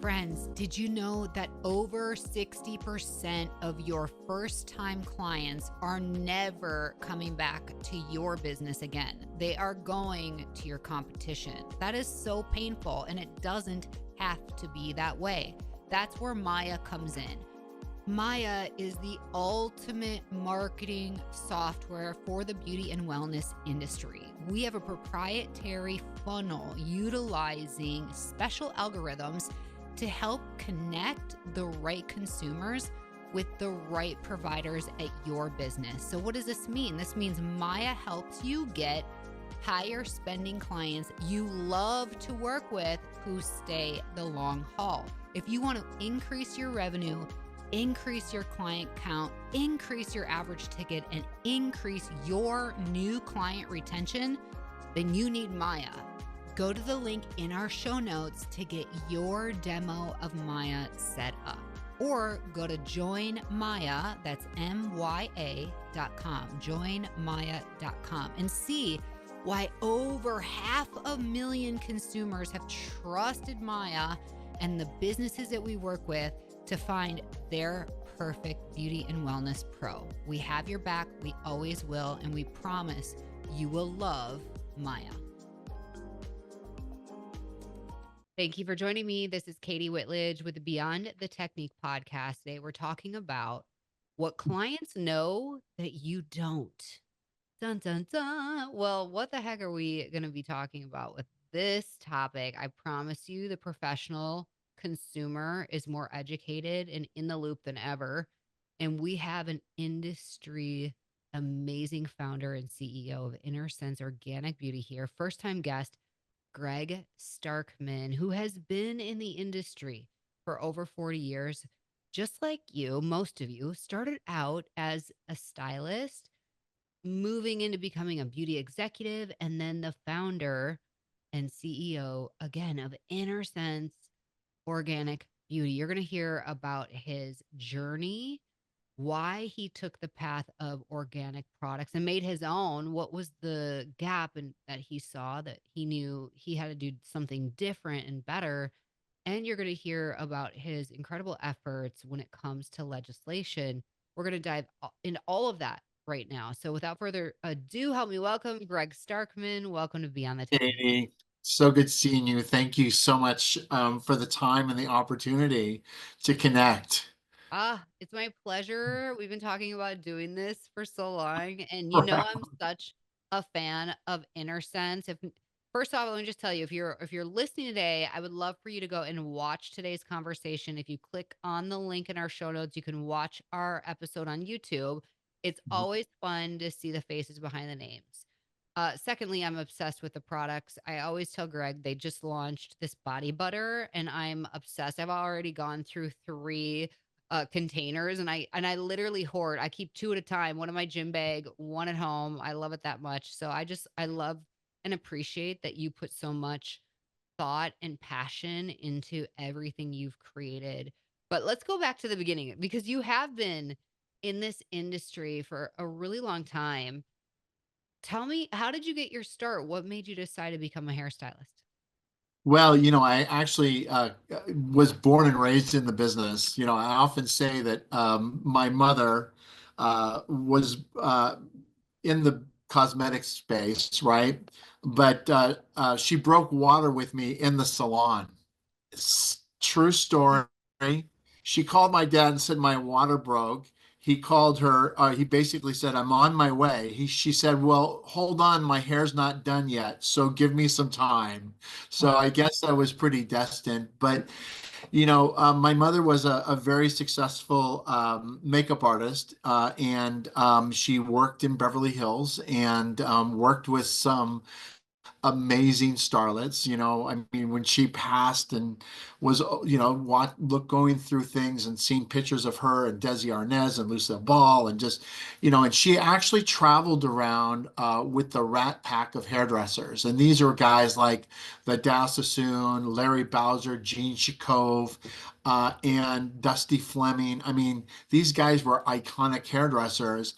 Friends, did you know that over 60% of your first-time clients are never coming back to your business again? They are going to your competition. That is so painful, and it doesn't have to be that way. That's where Maya comes in. Maya is the ultimate marketing software for the beauty and wellness industry. We have a proprietary funnel utilizing special algorithms to help connect the right consumers with the right providers at your business. So what does this mean? This means Maya helps you get higher spending clients you love to work with who stay the long haul. If you want to increase your revenue, increase your client count, increase your average ticket, and increase your new client retention, then you need Maya. Go to the link in our show notes to get your demo of Maya set up. Or go to joinmaya, that's MYA.com, joinmaya.com, and see why over 500,000 consumers have trusted Maya and the businesses that we work with to find their perfect beauty and wellness pro. We have your back, we always will, and we promise you will love Maya. Thank you for joining me. This is Katie Whitledge with the Beyond the Technique podcast. Today we're talking about what clients know that you don't. Dun, dun, dun. Well, what the heck are we going to be talking about with this topic? I promise you the professional consumer is more educated and in the loop than ever. And we have an industry amazing founder and CEO of Innersense Organic Beauty here. First time guest, Greg Starkman, who has been in the industry for over 40 years. Just like you, most of you started out as a stylist, moving into becoming a beauty executive, and then the founder and CEO again of Innersense Organic Beauty. You're going to hear about his journey, why he took the path of organic products and made his own. What was the gap that he saw that he knew he had to do something different and better? And you're going to hear about his incredible efforts when it comes to legislation. We're going to dive into all of that right now. So without further ado, help me welcome Greg Starkman. Welcome to Beyond the Technique. Katie, so good seeing you. Thank you so much for the time and the opportunity to connect. It's my pleasure. We've been talking about doing this for so long, and Right. I'm such a fan of Innersense. First off, let me just tell you, if you're listening today, I would love for you to go and watch today's conversation. If you click on the link in our show notes, you can watch our episode on YouTube. It's always fun to see the faces behind the names. Secondly, I'm obsessed with the products. I always tell Greg they just launched this body butter, and I'm obsessed. I've already gone through 3 containers, and I literally hoard. I keep 2 at a time, one in my gym bag, one at home. I love it that much. So I love and appreciate that you put so much thought and passion into everything you've created. But let's go back to the beginning, because you have been in this industry for a really long time. Tell me, how did you get your start? What made you decide to become a hairstylist? Well, I actually was born and raised in the business. I often say that my mother was in the cosmetic space, right? But she broke water with me in the salon. True story. She called my dad and said my water broke. He called her. He basically said, "I'm on my way." She said, "Well, hold on, my hair's not done yet, so give me some time." So I guess I was pretty destined. But my mother was a very successful makeup artist, and she worked in Beverly Hills and worked with some amazing starlets. I mean, when she passed and was, going through things and seeing pictures of her and Desi Arnaz and Lucille Ball and just, and she actually traveled around with the Rat Pack of hairdressers. And these are guys like Vidal Sassoon, Larry Bowser, Gene Shikov, and Dusty Fleming. I mean, these guys were iconic hairdressers.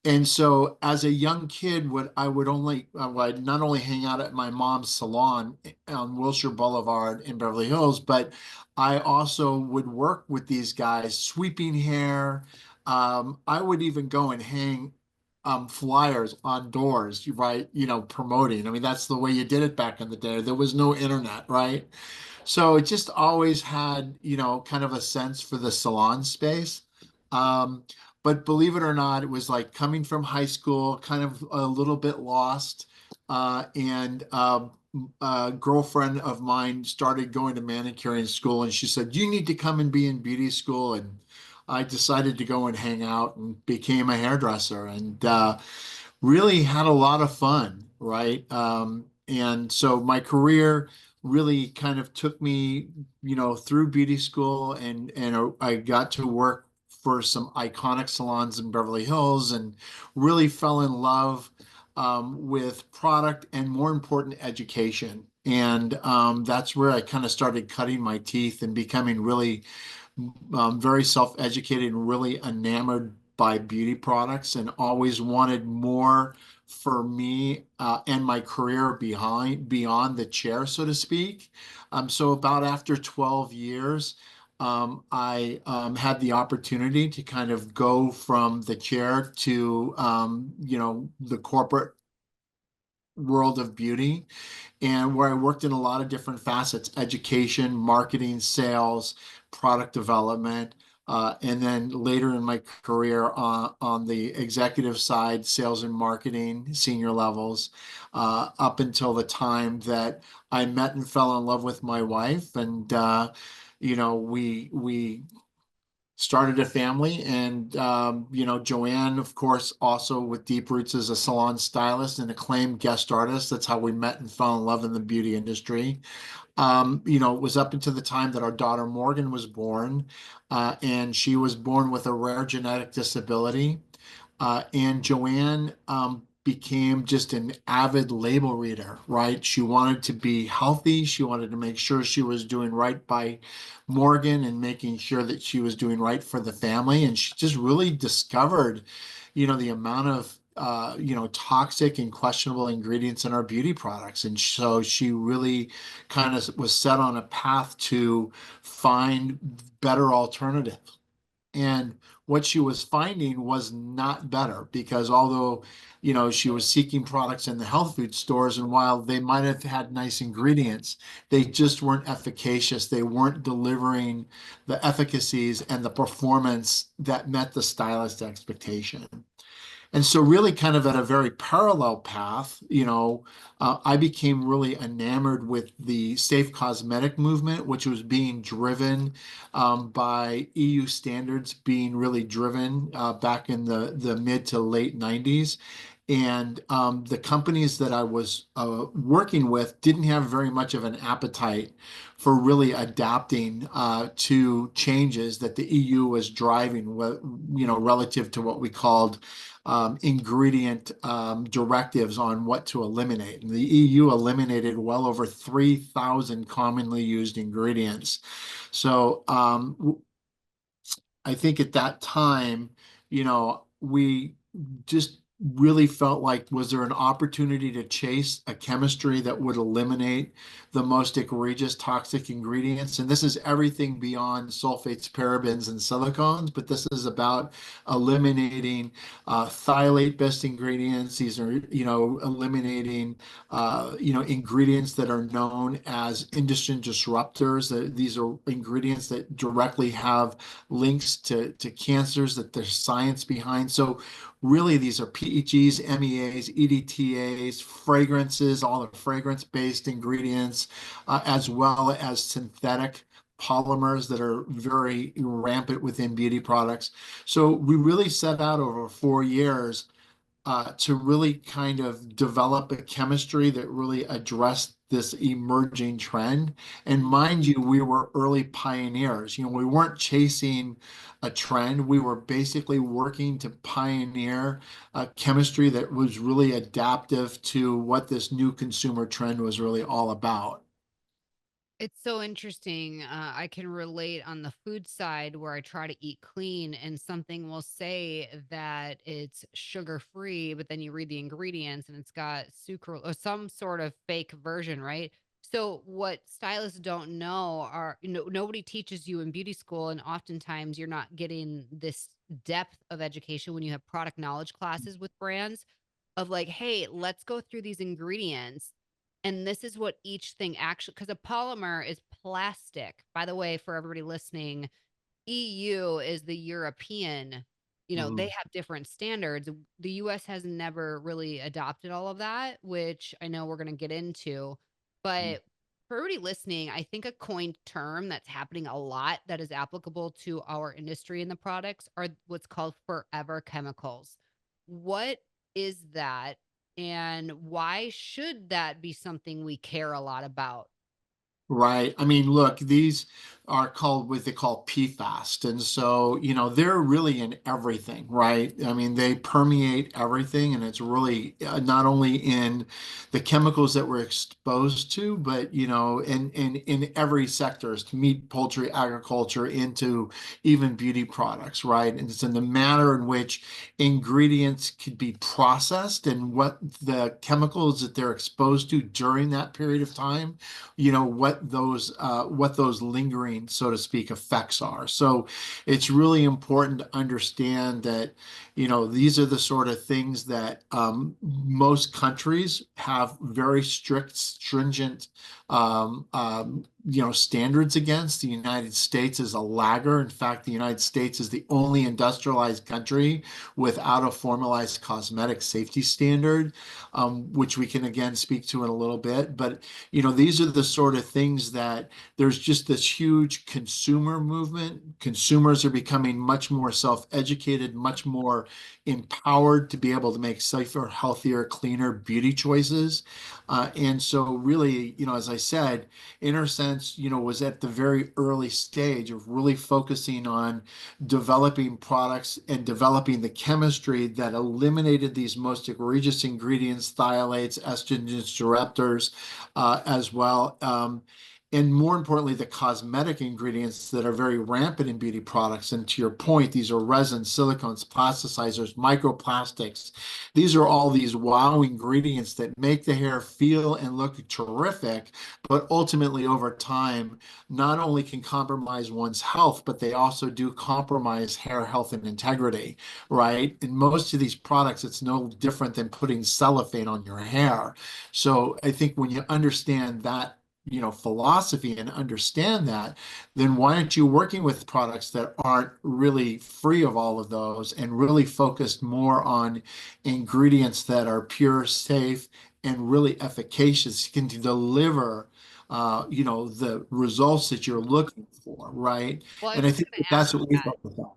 And so as a young kid, I'd not only hang out at my mom's salon on Wilshire Boulevard in Beverly Hills, but I also would work with these guys sweeping hair. I would even go and hang flyers on doors, right? Promoting. I mean, that's the way you did it back in the day. There was no internet, right? So it just always had, kind of a sense for the salon space. Um, but believe it or not, it was like coming from high school, kind of a little bit lost. And A girlfriend of mine started going to manicuring school, and she said, "You need to come and be in beauty school." And I decided to go and hang out and became a hairdresser. And really had a lot of fun, right? And so my career really kind of took me, through beauty school, and I got to work for some iconic salons in Beverly Hills, and really fell in love with product and, more important, education. And that's where I kind of started cutting my teeth and becoming really very self-educated and really enamored by beauty products, and always wanted more for me and my career beyond the chair, so to speak. So about after 12 years, I had the opportunity to kind of go from the chair to, the corporate world of beauty, and where I worked in a lot of different facets: education, marketing, sales, product development. And then later in my career, on the executive side, sales and marketing, senior levels, up until the time that I met and fell in love with my wife. And, we started a family. And Joanne, of course, also with deep roots as a salon stylist and acclaimed guest artist. That's how we met and fell in love in the beauty industry. It was up until the time that our daughter Morgan was born, and she was born with a rare genetic disability. And Joanne became just an avid label reader, right? She wanted to be healthy. She wanted to make sure she was doing right by Morgan and making sure that she was doing right for the family. And she just really discovered, the amount of toxic and questionable ingredients in our beauty products. And so she really kind of was set on a path to find better alternatives. And what she was finding was not better, because although, she was seeking products in the health food stores, and while they might have had nice ingredients, they just weren't efficacious. They weren't delivering the efficacies and the performance that met the stylist expectation. And so, really, kind of at a very parallel path, I became really enamored with the safe cosmetic movement, which was being driven by EU standards, being really driven back in the mid to late 90s. And the companies that I was working with didn't have very much of an appetite for really adapting to changes that the EU was driving, relative to what we called ingredient directives on what to eliminate. And the EU eliminated well over 3,000 commonly used ingredients. So I think at that time, we just really felt like, was there an opportunity to chase a chemistry that would eliminate the most egregious toxic ingredients? And this is everything beyond sulfates, parabens, and silicones, but this is about eliminating phthalate-based ingredients. These are, eliminating, ingredients that are known as industry disruptors. These are ingredients that directly have links to cancers, that there's science behind. So really, these are PEGs, MEAs, EDTAs, fragrances, all the fragrance-based ingredients, as well as synthetic polymers that are very rampant within beauty products. So we really set out over 4 years to really kind of develop a chemistry that really addressed this emerging trend. And mind you, we were early pioneers. We weren't chasing a trend. We were basically working to pioneer a chemistry that was really adaptive to what this new consumer trend was really all about. It's so interesting. I can relate on the food side where I try to eat clean and something will say that it's sugar free, but then you read the ingredients and it's got sucrose or some sort of fake version, right? So what stylists don't know are, nobody teaches you in beauty school, and oftentimes you're not getting this depth of education when you have product knowledge classes with brands of like, hey, let's go through these ingredients. And this is what each thing actually, because a polymer is plastic. By the way, for everybody listening, EU is the European, they Mhm. have different standards. The US has never really adopted all of that, which I know we're going to get into. But for everybody listening, I think a coined term that's happening a lot that is applicable to our industry and the products are what's called forever chemicals. What is that? And why should that be something we care a lot about? Right. I mean, look, these are called what they call PFAS. And so, they're really in everything, right? I mean, they permeate everything. And it's really not only in the chemicals that we're exposed to, but, in every sector, to meat, poultry, agriculture, into even beauty products, right? And it's in the manner in which ingredients could be processed and what the chemicals that they're exposed to during that period of time, what those lingering, so to speak, effects are. So it's really important to understand that these are the sort of things that most countries have very strict, stringent standards against. The United States is a lagger. In fact, the United States is the only industrialized country without a formalized cosmetic safety standard, which we can again speak to in a little bit. But these are the sort of things that there's just this huge consumer movement. Consumers are becoming much more self-educated, much more empowered to be able to make safer, healthier, cleaner beauty choices. And so really, as I said, Innersense, was at the very early stage of really focusing on developing products and developing the chemistry that eliminated these most egregious ingredients, phthalates, estrogens, disruptors, as well. And more importantly, the cosmetic ingredients that are very rampant in beauty products. And to your point, these are resins, silicones, plasticizers, microplastics. These are all these wow ingredients that make the hair feel and look terrific, but ultimately over time, not only can compromise one's health, but they also do compromise hair health and integrity, right? In most of these products, it's no different than putting cellophane on your hair. So I think when you understand that, philosophy and understand that, then why aren't you working with products that aren't really free of all of those and really focused more on ingredients that are pure, safe, and really efficacious, can deliver, the results that you're looking for, right? Well, I And was I just think going that to ask that's what we that. focus on.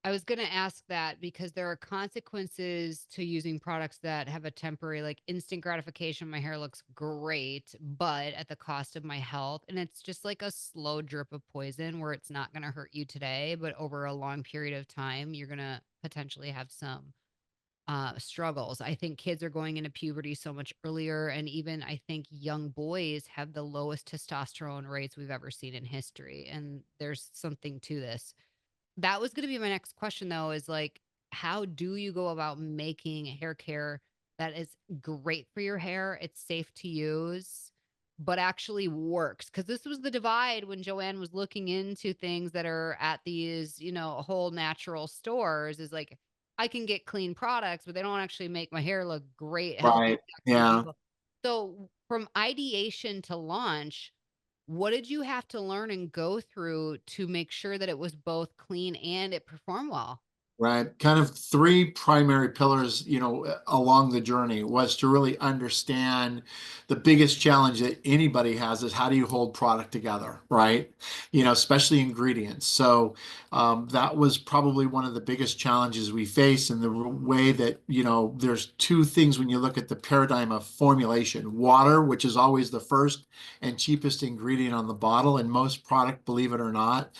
I was going to ask that because there are consequences to using products that have a temporary, like instant gratification. My hair looks great, but at the cost of my health. And it's just like a slow drip of poison where it's not going to hurt you today, but over a long period of time, you're going to potentially have some struggles. I think kids are going into puberty so much earlier. And even I think young boys have the lowest testosterone rates we've ever seen in history. And there's something to this. That was gonna be my next question, though, is like, how do you go about making hair care that is great for your hair, it's safe to use, but actually works? Because this was the divide when Joanne was looking into things that are at these, whole natural stores, is like, I can get clean products, but they don't actually make my hair look great, healthy, Right. sexy, Yeah. beautiful. So, from ideation to launch, what did you have to learn and go through to make sure that it was both clean and it performed well? Right. Kind of three primary pillars, along the journey was to really understand the biggest challenge that anybody has is how do you hold product together, right? Especially ingredients. So that was probably one of the biggest challenges we face in the way that, there's two things when you look at the paradigm of formulation. Water, which is always the first and cheapest ingredient on the bottle, and most product, believe it or not,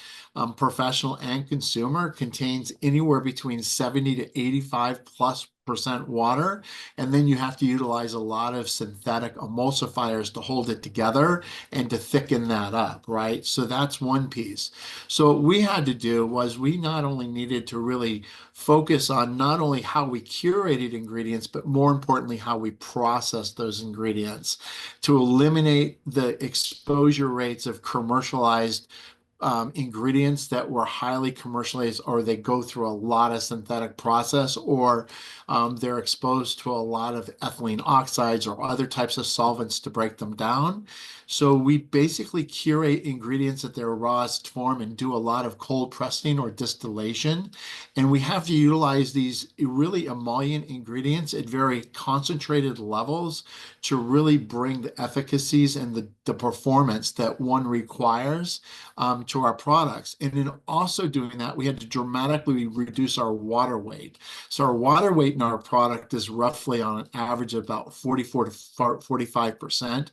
professional and consumer, contains anywhere between 70 to 85 plus percent water, and then you have to utilize a lot of synthetic emulsifiers to hold it together and to thicken that up, right? So that's one piece. So what we had to do was we not only needed to really focus on not only how we curated ingredients, but more importantly, how we process those ingredients to eliminate the exposure rates of commercialized ingredients that were highly commercialized, or they go through a lot of synthetic process, or they're exposed to a lot of ethylene oxides or other types of solvents to break them down. So we basically curate ingredients at their rawest form and do a lot of cold pressing or distillation. And we have to utilize these really emollient ingredients at very concentrated levels to really bring the efficacies and the performance that one requires to our products. And in also doing that, we had to dramatically reduce our water weight. So our water weight in our product is roughly on an average of about 44 to 45%.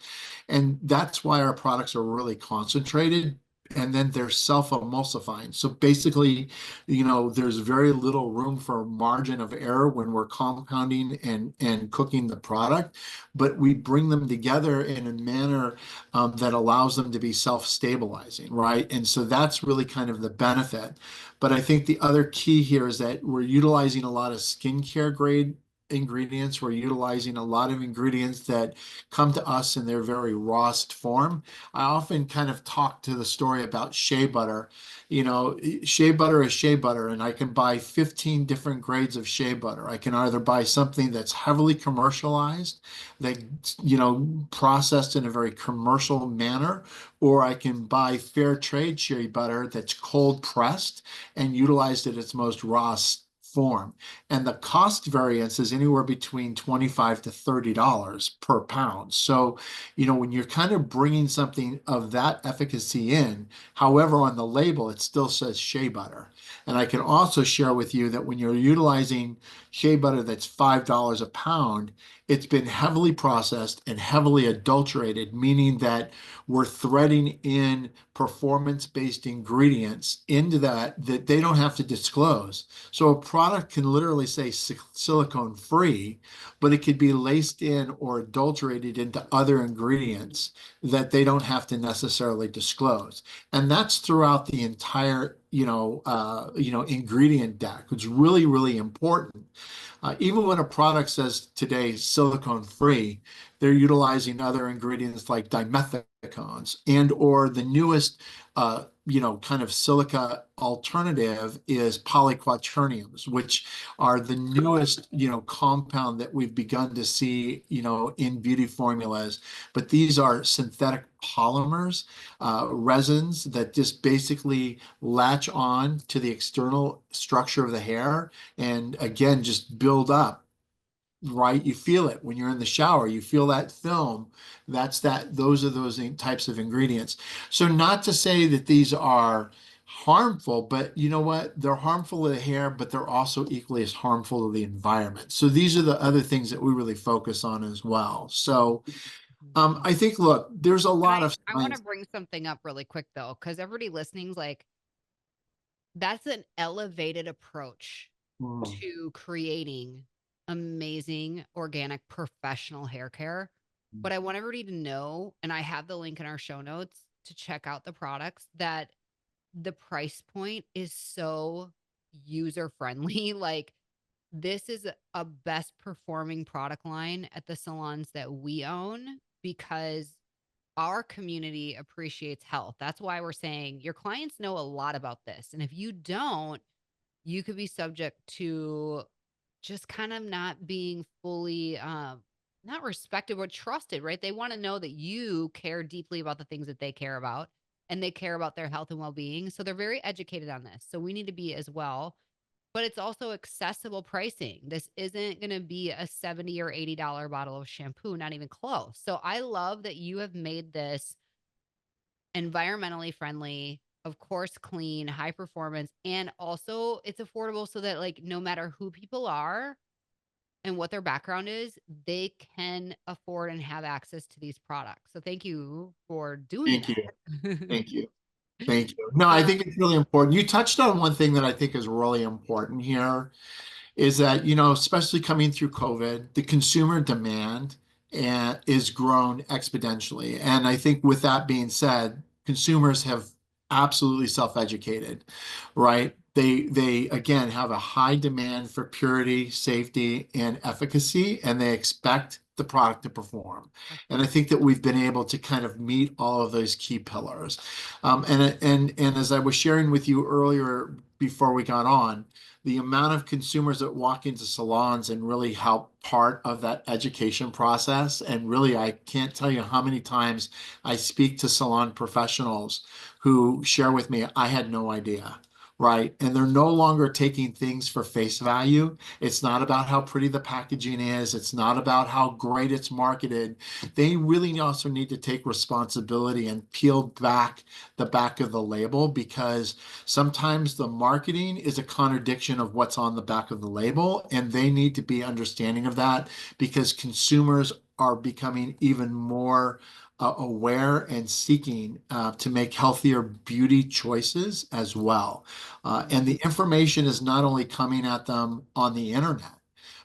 And that's why our products are really concentrated. And then they're self-emulsifying. So basically, there's very little room for margin of error when we're compounding and cooking the product, but we bring them together in a manner that allows them to be self-stabilizing, right? And so that's really kind of the benefit. But I think the other key here is that we're utilizing a lot of skincare grade ingredients. We're utilizing a lot of ingredients that come to us in their very rawest form. I often kind of talk to the story about shea butter. Shea butter is shea butter, and I can buy 15 different grades of shea butter. I can either buy something that's heavily commercialized, that, processed in a very commercial manner, or I can buy fair trade shea butter that's cold pressed and utilized at its most raw form. And the cost variance is anywhere between $25 to $30 per pound. So, when you're kind of bringing something of that efficacy in, however, on the label, it still says shea butter. And I can also share with you that when you're utilizing shea butter that's $5 a pound, it's been heavily processed and heavily adulterated, meaning that we're threading in performance-based ingredients into that they don't have to disclose. So a product can literally say silicone free, but it could be laced in or adulterated into other ingredients that they don't have to necessarily disclose. And that's throughout the entire, ingredient deck. It's really, really important. Even when a product says today silicone free, they're utilizing other ingredients like dimethicones, and or the newest kind of silica alternative is polyquaterniums, which are the newest compound that we've begun to see in beauty formulas. But these are synthetic polymers, resins that just basically latch on to the external structure of the hair and again just build up, right? You feel it when you're in the shower, you feel that film. Those are those types of ingredients. So not to say that these are harmful, but you know what? They're harmful to the hair, but they're also equally as harmful to the environment. So these are the other things that we really focus on as well. So I think, look, there's a And lot of I want to science. bring something up really quick though, because everybody listening's like, that's an elevated approach Mm, to creating amazing organic professional hair care. But I want everybody to know, and I have the link in our show notes to check out the products, that the price point is so user friendly. Like, this is a best performing product line at the salons that we own because our community appreciates health. That's why we're saying your clients know a lot about this. And if you don't, you could be subject to just kind of not being fully not respected or trusted, right? They want to know that you care deeply about the things that they care about and they care about their health and well-being. So they're very educated on this. So we need to be as well. But it's also accessible pricing. This isn't going to be a $70 or $80 bottle of shampoo, not even close. So I love that you have made this environmentally friendly, of course, clean, high performance, and also it's affordable so that like no matter who people are and what their background is, they can afford and have access to these products. So thank you for doing Thank you. that. Thank you. Thank you. No, I um, think it's really important. You touched on one thing that I think is really important here. is that, especially coming through COVID, the consumer demand is grown exponentially. And I think with that being said, consumers have absolutely self-educated, right? They again have a high demand for purity, safety, and efficacy, and they expect the product to perform. And I think that we've been able to kind of meet all of those key pillars. And as I was sharing with you earlier before we got on, the amount of consumers that walk into salons and really help part of that education process. And really, I can't tell you how many times I speak to salon professionals who share with me, I had no idea. Right. And they're no longer taking things for face value. It's not about how pretty the packaging is. It's not about how great it's marketed. They really also need to take responsibility and peel back the back of the label, because sometimes the marketing is a contradiction of what's on the back of the label, and they need to be understanding of that, because consumers are becoming even more aware and seeking to make healthier beauty choices as well. And the information is not only coming at them on the internet,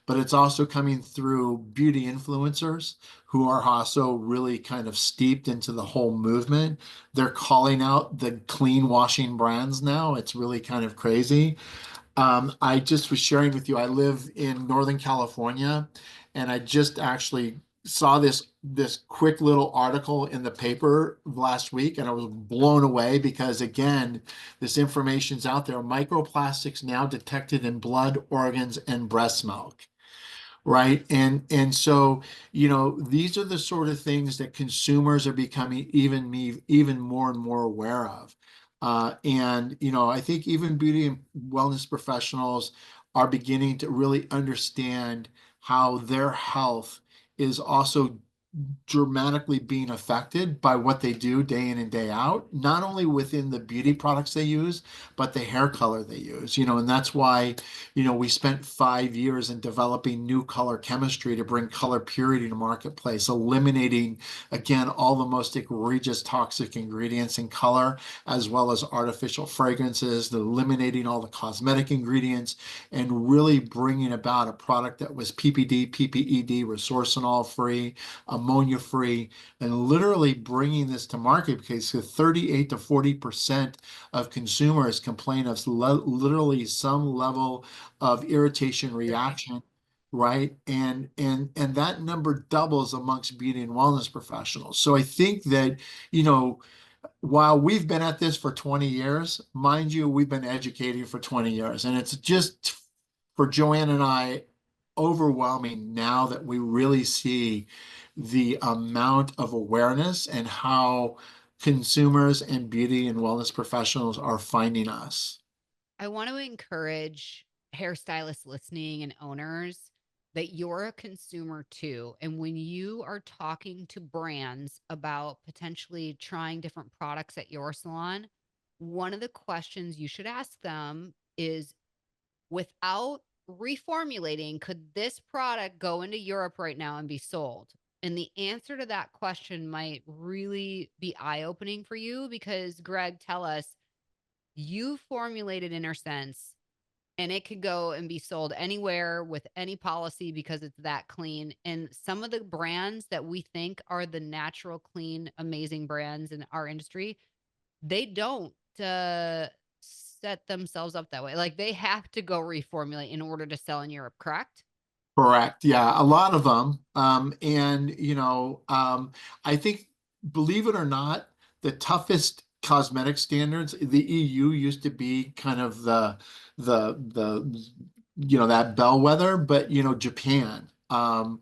but it's also coming through beauty influencers who are also really kind of steeped into the whole movement. They're calling out the clean washing brands now. It's really kind of crazy. I just was sharing with you, I live in Northern California, and I just actually saw this quick little article in the paper last week, and I was blown away because again, this information's out there. Microplastics now detected in blood, organs, and breast milk. Right. And so, these are the sort of things that consumers are becoming even more and more aware of. And I think even beauty and wellness professionals are beginning to really understand how their health is also dramatically being affected by what they do day in and day out, not only within the beauty products they use, but the hair color they use, and that's why, we spent 5 years in developing new color chemistry to bring color purity to marketplace, eliminating, again, all the most egregious toxic ingredients in color, as well as artificial fragrances, eliminating all the cosmetic ingredients, and really bringing about a product that was PPD, PPED, resorcinol free, ammonia free, and literally bringing this to market, because 38 to 40% of consumers complain of literally some level of irritation reaction, right? And that number doubles amongst beauty and wellness professionals. So I think that, while we've been at this for 20 years, mind you, we've been educating for 20 years, and it's just for Joanne and I overwhelming now that we really see the amount of awareness and how consumers and beauty and wellness professionals are finding us. I want to encourage hairstylists listening and owners that you're a consumer too. And when you are talking to brands about potentially trying different products at your salon, one of the questions you should ask them is, without reformulating, could this product go into Europe right now and be sold? And the answer to that question might really be eye opening for you because, Greg, tell us, you formulated Innersense and it could go and be sold anywhere with any policy because it's that clean. And some of the brands that we think are the natural, clean, amazing brands in our industry, they don't set themselves up that way. Like they have to go reformulate in order to sell in Europe, correct? Correct. Yeah, a lot of them. I think, believe it or not, the toughest cosmetic standards, the EU used to be kind of the that bellwether, but Japan. Mm.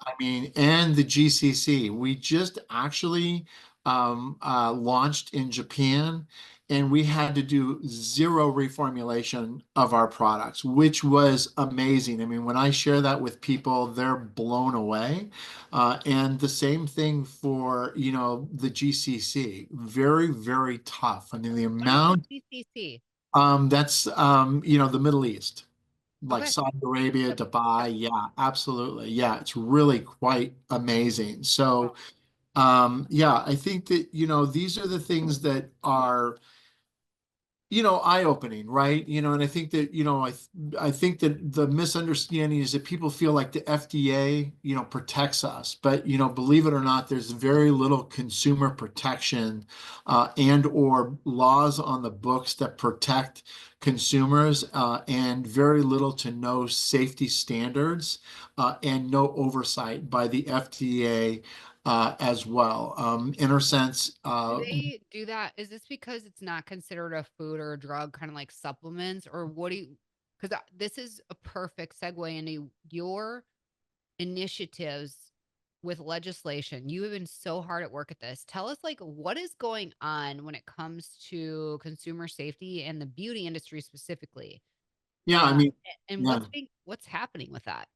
I mean, and the GCC. We just actually launched in Japan, and we had to do zero reformulation of our products, which was amazing. I mean, when I share that with people, they're blown away. And the same thing for, the GCC. Very, very tough. I mean, the What is amount, GCC? that's, the Middle East, like Okay. Saudi Arabia, Yep. Yep. Dubai. Yeah, absolutely. Yeah, it's really quite amazing. Wow. So, yeah, I think that, these are the things that are eye-opening, right? And I think that, I think that the misunderstanding is that people feel like the FDA, protects us. But, believe it or not, there's very little consumer protection and or laws on the books that protect consumers, and very little to no safety standards, and no oversight by the FDA as well. Innersense, Do they do that? Is this because it's not considered a food or a drug, kind of like supplements, or what do you? Because this is a perfect segue into your initiatives with legislation. You have been so hard at work at this. Tell us, like, what is going on when it comes to consumer safety and the beauty industry specifically, yeah, I uh, mean, and yeah. what's happening with that?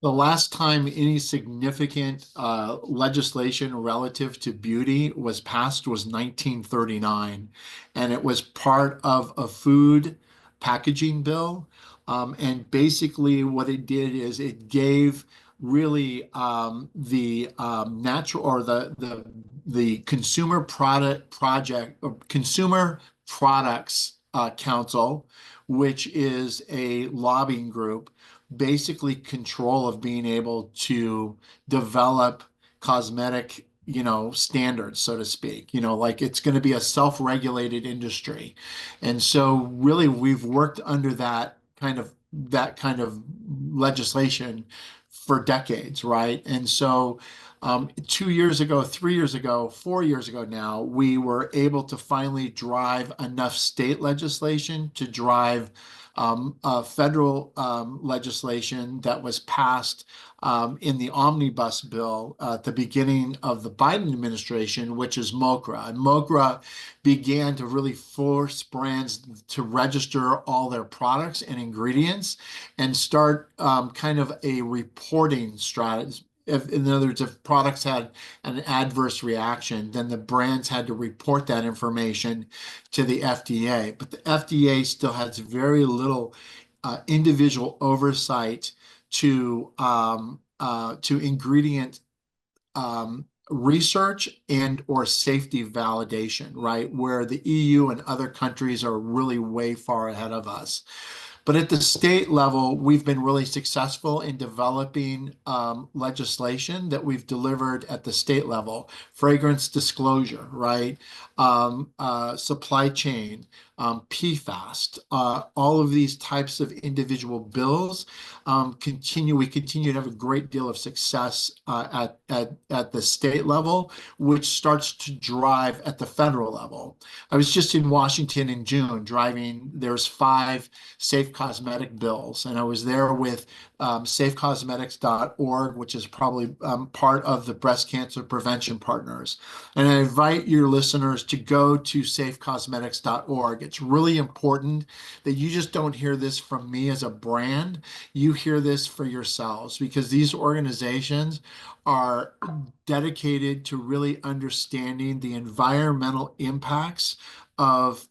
The last time any significant legislation relative to beauty was passed was 1939, and it was part of a food packaging bill. And basically, what it did is it gave really the natural or the consumer product project or consumer products council, which is a lobbying group, basically control of being able to develop cosmetic, standards, so to speak. Like it's going to be a self-regulated industry. And so really we've worked under that kind of legislation for decades, right? And so 2 years ago, 3 years ago, 4 years ago now, we were able to finally drive enough state legislation to drive federal legislation that was passed in the omnibus bill at the beginning of the Biden administration, which is MOCRA. And MOCRA began to really force brands to register all their products and ingredients and start kind of a reporting strategy. In other words, if products had an adverse reaction, then the brands had to report that information to the FDA. But the FDA still has very little individual oversight to ingredient research and or safety validation, right? Where the EU and other countries are really way far ahead of us. But at the state level, we've been really successful in developing legislation that we've delivered at the state level. Fragrance disclosure, right? Supply chain, PFAS, all of these types of individual bills we continue to have a great deal of success at the state level, which starts to drive at the federal level. I was just in Washington in June driving, there's 5 safe cosmetic bills, and I was there with safecosmetics.org, which is probably part of the breast cancer prevention partners. And I invite your listeners to go to safecosmetics.org. It's really important that you just don't hear this from me as a brand. You hear this for yourselves, because these organizations are dedicated to really understanding the environmental impacts of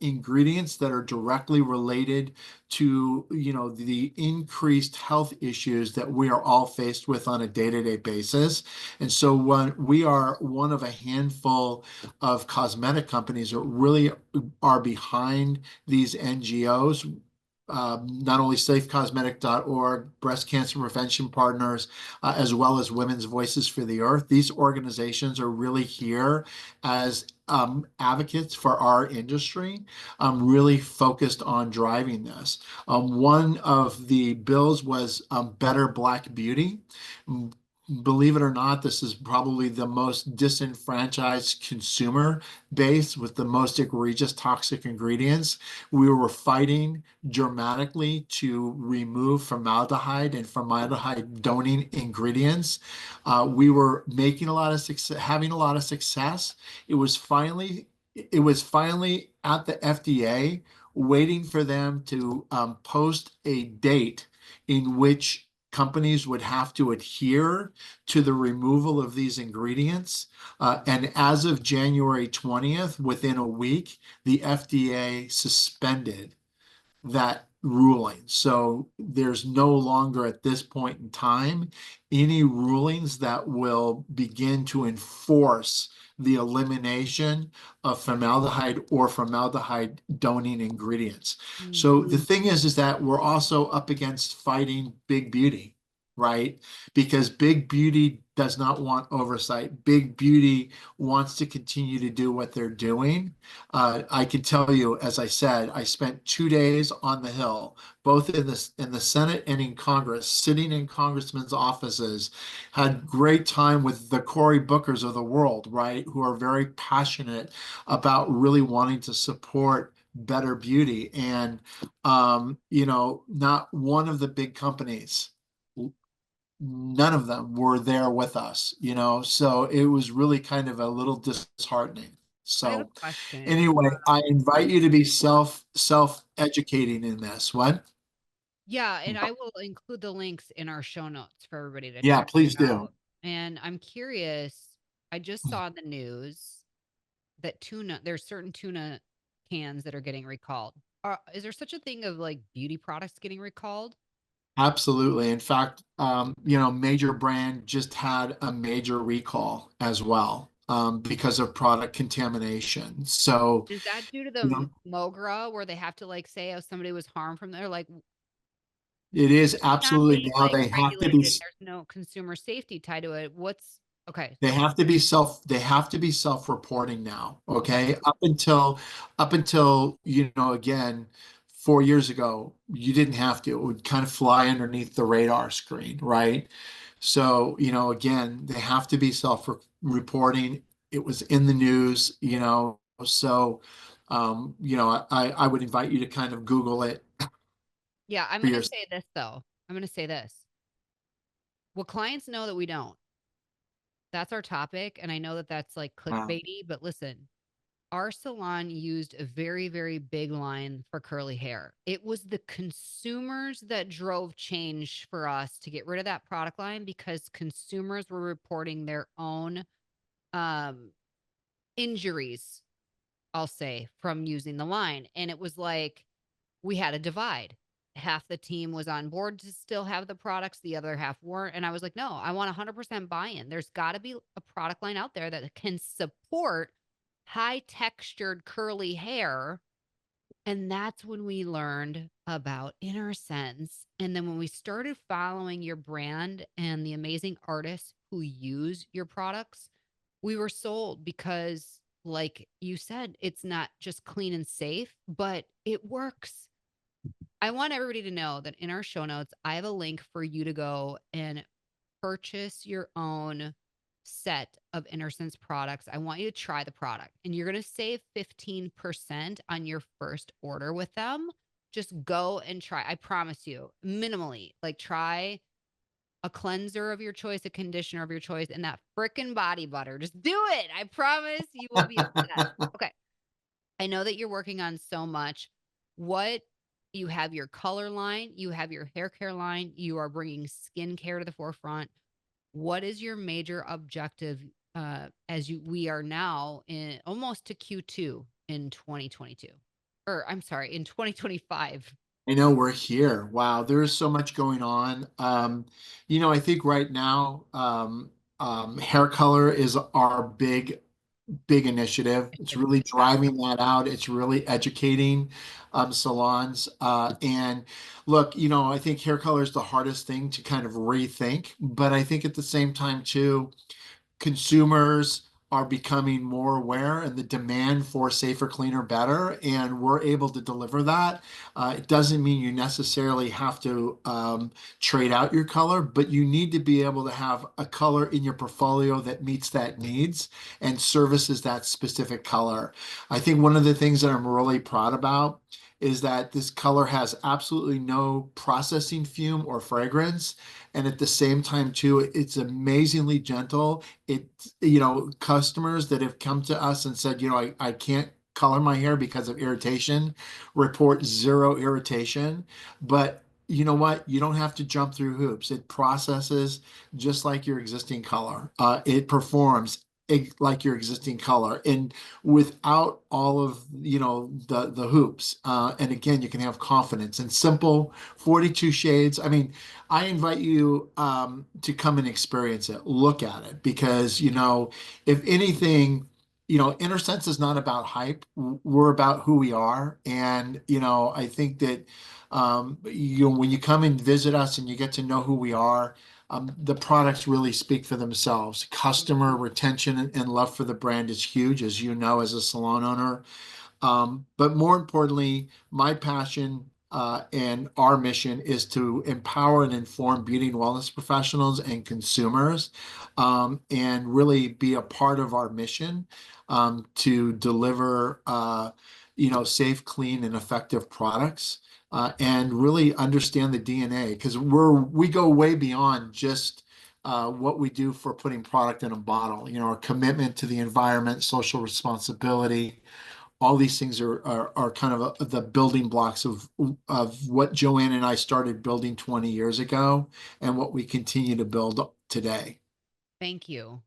ingredients that are directly related to the increased health issues that we are all faced with on a day-to-day basis. And so when we are one of a handful of cosmetic companies that really are behind these NGOs, not only safecosmetic.org, breast cancer prevention partners, as well as Women's Voices for the Earth. These organizations are really here as advocates for our industry, really focused on driving this. One of the bills was Better Black Beauty. Believe it or not, this is probably the most disenfranchised consumer base with the most egregious toxic ingredients. We were fighting dramatically to remove formaldehyde and formaldehyde-doning ingredients. We were making a lot of success, having a lot of success. It was finally at the FDA, waiting for them to post a date in which companies would have to adhere to the removal of these ingredients. And as of January 20th, within a week, the FDA suspended that ruling. So there's no longer at this point in time any rulings that will begin to enforce the elimination of formaldehyde or formaldehyde donning ingredients. So the thing is that we're also up against fighting big beauty, right? Because big beauty does not want oversight. Big beauty wants to continue to do what they're doing. I can tell you, as I said, I spent 2 days on the Hill, both in the Senate and in Congress, sitting in congressmen's offices, had great time with the Cory Bookers of the world, right? Who are very passionate about really wanting to support better beauty. And not one of the big companies, none of them were there with us, so it was really kind of a little disheartening. I have a So question. anyway, I invite you to be self-educating in this. What? Yeah, and I will include the links in our show notes for everybody to Yeah, check please do. out. And I'm curious, I just saw in the news that there's certain tuna cans that are getting recalled. Is there such a thing of like beauty products getting recalled? Absolutely. In fact, major brand just had a major recall as well, because of product contamination. So, Is that due to you the know, MOGRA where they have to like say, oh, somebody was harmed from there? Like, it is it's not absolutely being now like they have to regulated be and there's no consumer safety tied to it. Okay? they have to be self-reporting now. Okay. Up until, again, 4 years ago, you didn't have to. It would kind of fly underneath the radar screen, right? So, again, they have to be self-reporting. It was in the news, so I would invite you to kind of Google it Yeah, I'm for going to your. say this though. I'm going to say this. What clients know that we don't. That's our topic. And I know that that's like clickbaity, but listen, our salon used a very, very big line for curly hair. It was the consumers that drove change for us to get rid of that product line because consumers were reporting their own um, injuries, I'll say, from using the line. And it was like we had a divide. Half the team was on board to still have the products, the other half weren't. And I was like, no, I want 100% buy in. There's got to be a product line out there that can support high textured curly hair. And that's when we learned about Innersense. And then when we started following your brand and the amazing artists who use your products, we were sold because, like you said, it's not just clean and safe, but it works. I want everybody to know that in our show notes, I have a link for you to go and purchase your own set of Innersense products. I want you to try the product and you're going to save 15% on your first order with them. Just go and try. I promise you, minimally, like try a cleanser of your choice, a conditioner of your choice, and that freaking body butter. Just do it. I promise you will be obsessed. Okay. I know that you're working on so much. What You have your color line, you have your hair care line, you are bringing skincare to the forefront. What is your major objective as we are now in almost to Q2 in 2022? Or I'm sorry, in 2025. I know we're here. Wow, there is so much going on. I think right now, hair color is our big initiative. It's really driving that out. It's really educating salons. And look, I think hair color is the hardest thing to kind of rethink, but I think at the same time too, consumers are becoming more aware and the demand for safer, cleaner, better, and we're able to deliver that. It doesn't mean you necessarily have to trade out your color, but you need to be able to have a color in your portfolio that meets that needs and services that specific color. I think one of the things that I'm really proud about is that this color has absolutely no processing fume or fragrance. And at the same time, too, it's amazingly gentle. Customers that have come to us and said, I can't color my hair because of irritation, report zero irritation. But you know what? You don't have to jump through hoops. It processes just like your existing color. It performs like your existing color and without all of the hoops. And again, you can have confidence and simple 42 shades. I mean, I invite you to come and experience it, look at it, because if anything, Innersense is not about hype. We're about who we are. And, I think that, when you come and visit us and you get to know who we are, the products really speak for themselves. Customer retention and love for the brand is huge, as you know, as a salon owner. But more importantly, my passion and our mission is to empower and inform beauty and wellness professionals and consumers, and really be a part of our mission to deliver, safe, clean, and effective products. And really understand the DNA, because we go way beyond just what we do for putting product in a bottle. Our commitment to the environment, social responsibility, all these things are kind of the building blocks of what Joanne and I started building 20 years ago, and what we continue to build today. Thank you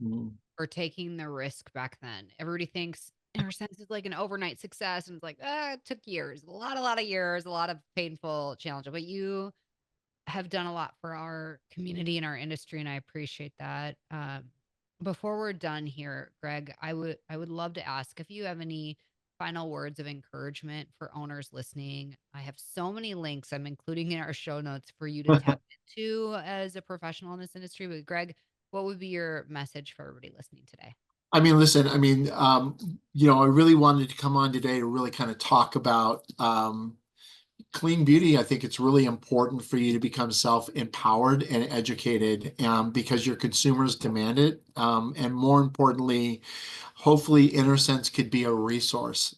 Mm. for taking the risk back then. Everybody thinks Innersense is like an overnight success, and it's like, it took years, a lot of years, a lot of painful challenges. But you have done a lot for our community and our industry, and I appreciate that. Before we're done here, Greg, I would love to ask if you have any final words of encouragement for owners listening. I have so many links I'm including in our show notes for you to tap into as a professional in this industry. But Greg, what would be your message for everybody listening today? I mean, listen, I really wanted to come on today to really kind of talk about clean beauty. I think it's really important for you to become self-empowered and educated, because your consumers demand it. And more importantly, hopefully Innersense could be a resource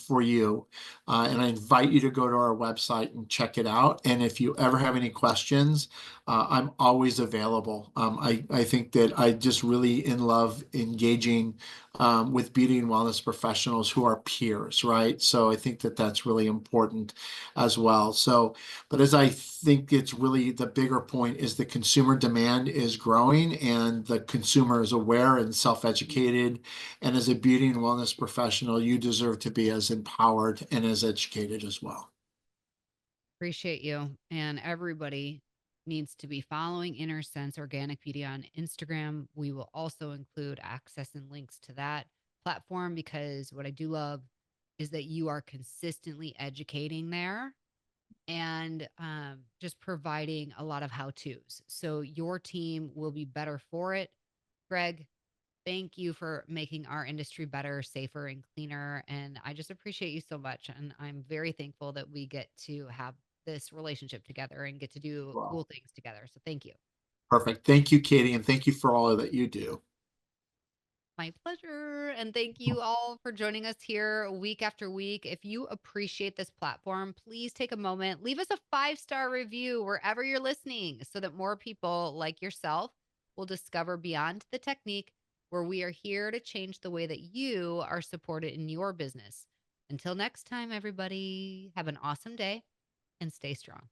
for you. And I invite you to go to our website and check it out. And if you ever have any questions, I'm always available. I think that I just really in love engaging with beauty and wellness professionals who are peers, right? So I think that that's really important as well. So, but as I think it's really the bigger point is the consumer demand is growing, and the consumer is aware and self-educated. And as a beauty and wellness professional, you deserve to be as empowered and as educated as well. Appreciate you. And everybody needs to be following Innersense Organic Beauty on Instagram. We will also include access and links to that platform, because what I do love is that you are consistently educating there and just providing a lot of how to's. So your team will be better for it. Greg, thank you for making our industry better, safer, and cleaner. And I just appreciate you so much. And I'm very thankful that we get to have this relationship together and get to do cool Wow. things together. So thank you. Perfect. Thank you, Katie, and thank you for all that you do. My pleasure. And thank you all for joining us here week after week. If you appreciate this platform, please take a moment, leave us a 5-star review wherever you're listening, so that more people like yourself will discover Beyond the Technique, where we are here to change the way that you are supported in your business. Until next time, everybody, have an awesome day and stay strong.